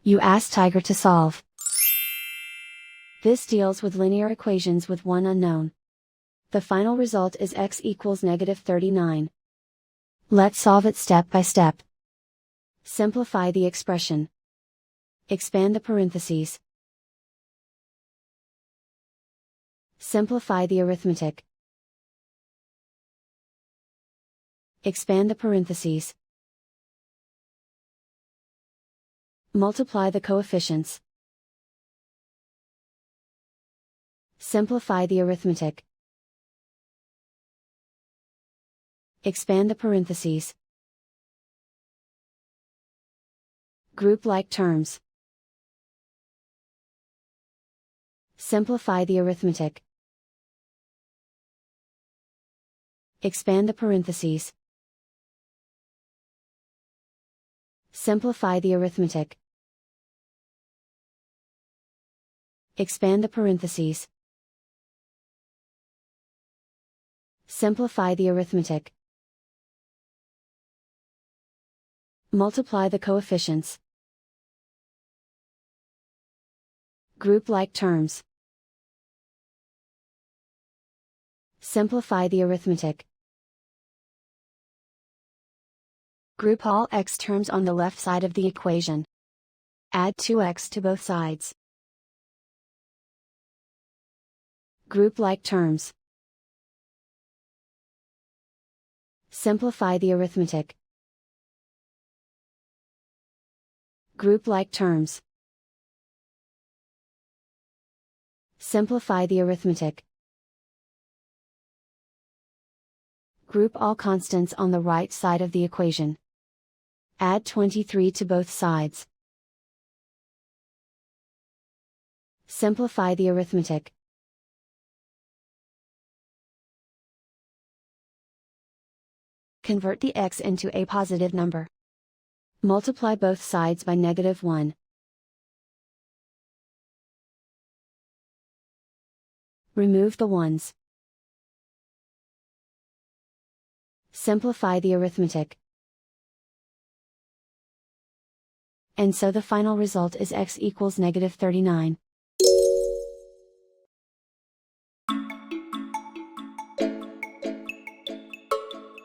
You ask Tiger to solve. This deals with linear equations with one unknown. The final result is x equals -39. Let's solve it step by step. Simplify the expression. Expand the parentheses. Simplify the arithmetic. Expand the parentheses. Multiply the coefficients. Simplify the arithmetic. Expand the parentheses. Group like terms. Simplify the arithmetic. Expand the parentheses. Simplify the arithmetic. Expand the parentheses. Simplify the arithmetic. Multiply the coefficients. Group like terms. Simplify the arithmetic. Group all x terms on the left side of the equation. Add 2x to both sides. Group like terms. Simplify the arithmetic. Group like terms. Simplify the arithmetic. Group all constants on the right side of the equation. Add 23 to both sides. Simplify the arithmetic. Convert the x into a positive number. Multiply both sides by -1. Remove the ones. Simplify the arithmetic. And so the final result is x equals -39.